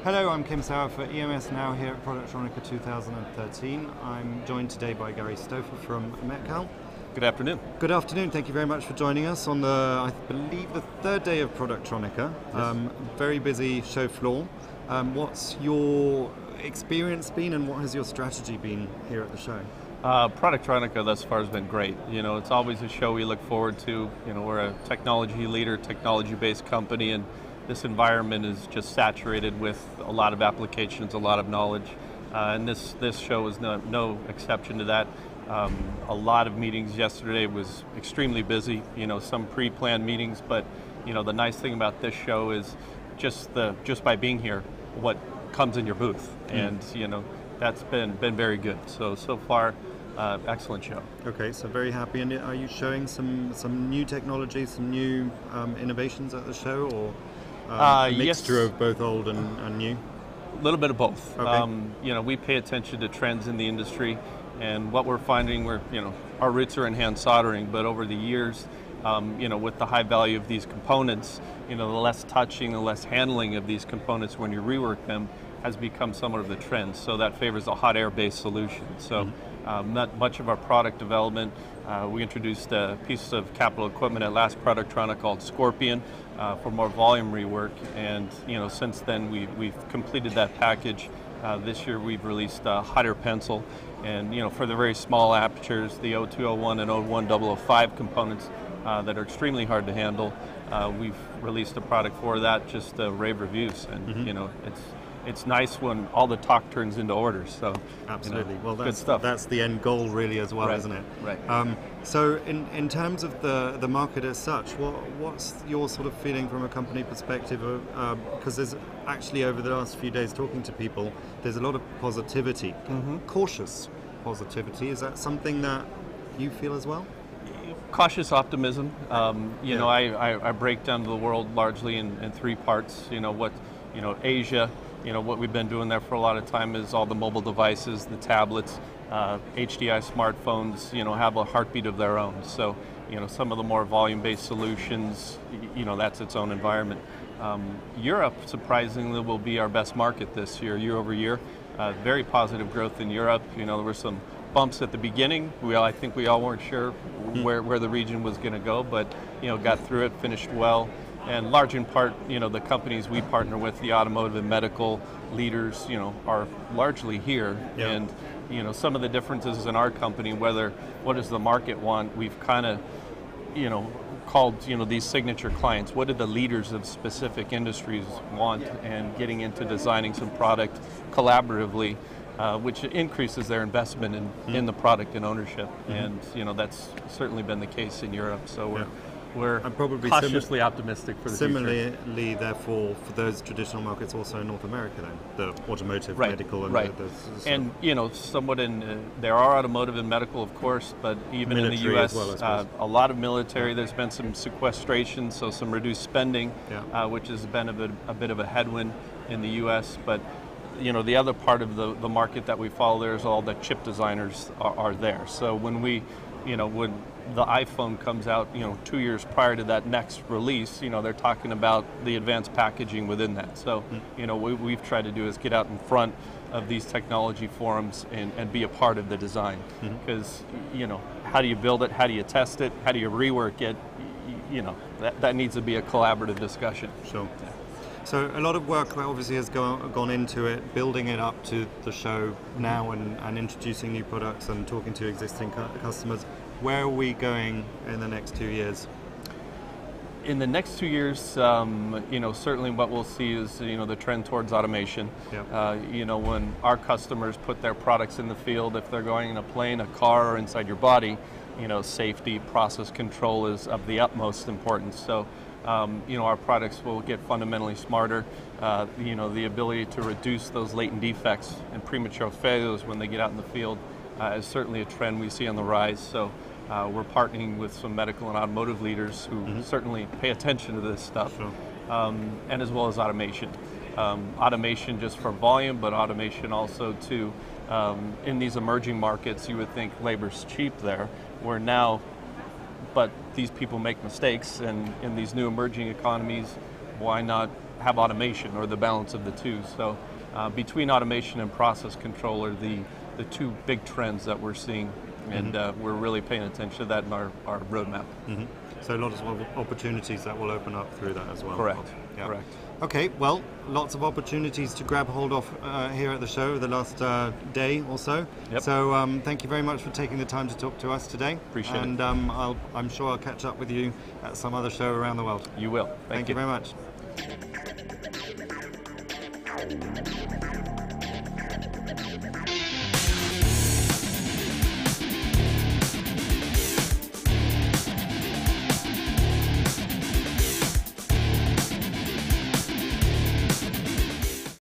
Hello, I'm Kim Sauer for EMSNow here at Productronica 2013. I'm joined today by Gary Stoffer from Metcal. Good afternoon. Good afternoon. Thank you very much for joining us on I believe, the third day of Productronica. Yes. Very busy show floor. What's your experience been, and what has your strategy been here at the show? Productronica thus far has been great. You know, it's always a show we look forward to. You know, we're a technology leader, technology-based company, and this environment is just saturated with a lot of applications, a lot of knowledge, and this show is no exception to that. A lot of meetings yesterday, was extremely busy. You know, some pre-planned meetings, but you know, the nice thing about this show is just by being here, what comes in your booth, and you know, that's been very good. So far, excellent show. Okay, so very happy. And are you showing some new technology, some new innovations at the show, or a mixture of both old and new? A little bit of both. Okay. You know, we pay attention to trends in the industry, and what we're finding, our roots are in hand soldering, but over the years, you know, with the high value of these components, you know, the less touching, the less handling of these components when you rework them has become somewhat of the trend. So that favors a hot air-based solution. So not much of our product development. We introduced a piece of capital equipment at last Productronica called Scorpion for more volume rework, and you know, since then we've completed that package. This year we've released a hot air pencil, and you know, for the very small apertures, the 0201 and 01005 components that are extremely hard to handle, we've released a product for that, just rave reviews, and you know, it's nice when all the talk turns into orders. So absolutely, you know, well, good stuff. That's the end goal, really, as well, right. Isn't it? Right. So, in terms of the market as such, what's your sort of feeling from a company perspective? Because there's actually, over the last few days, talking to people, there's a lot of positivity, cautious positivity. Is that something that you feel as well? Cautious optimism. You know, I break down the world largely in three parts. You know, Asia. You know, what we've been doing there for a lot of time is all the mobile devices, the tablets, HDI smartphones, you know, have a heartbeat of their own. So, you know, some of the more volume-based solutions, you know, that's its own environment. Europe, surprisingly, will be our best market this year over year. Very positive growth in Europe. You know, there were some bumps at the beginning. I think we all weren't sure where the region was going to go, but, you know, got through it, finished well. And large in part, you know, the companies we partner with, the automotive and medical leaders, you know, are largely here. Yeah. And, you know, some of the differences in our company, what does the market want, we've kind of, you know, called, you know, these signature clients. What do the leaders of specific industries want? And getting into designing some product collaboratively, which increases their investment in the product and ownership. And, you know, that's certainly been the case in Europe. So we're probably cautiously optimistic for the future. Similarly, therefore, for those traditional markets, also in North America, then the automotive, medical, and and you know, somewhat there are automotive and medical, of course, but even military in the U.S., well, a lot of military. There's been some sequestration, so some reduced spending, which has been a bit of a headwind in the U.S. But you know, the other part of the market that we follow there is all the chip designers are there. So when when the iPhone comes out, you know, 2 years prior to that next release, you know, they're talking about the advanced packaging within that. So, you know, what we've tried to do is get out in front of these technology forums and be a part of the design. Because, you know, how do you build it? How do you test it? How do you rework it? You know, that needs to be a collaborative discussion. Sure. Yeah. So a lot of work obviously has gone into it, building it up to the show now and introducing new products and talking to existing customers. Where are we going in the next 2 years? In the next 2 years, you know, certainly what we'll see is, you know, the trend towards automation. You know, when our customers put their products in the field, if they're going in a plane, a car, or inside your body, you know, safety, process control is of the utmost importance. So, you know, our products will get fundamentally smarter. You know, the ability to reduce those latent defects and premature failures when they get out in the field is certainly a trend we see on the rise. So we're partnering with some medical and automotive leaders who certainly pay attention to this stuff, and as well as automation. Automation just for volume, but automation also to, in these emerging markets, you would think labor's cheap there, where now, but these people make mistakes, and in these new emerging economies, why not have automation, or the balance of the two. So between automation and process control are the two big trends that we're seeing, and we're really paying attention to that in our roadmap. So a lot of opportunities that will open up through that as well. Correct. Yeah. Correct. Okay, well, lots of opportunities to grab hold of here at the show the last day or so. Yep. So thank you very much for taking the time to talk to us today. Appreciate it. And I'm sure I'll catch up with you at some other show around the world. You will. Thank you very much.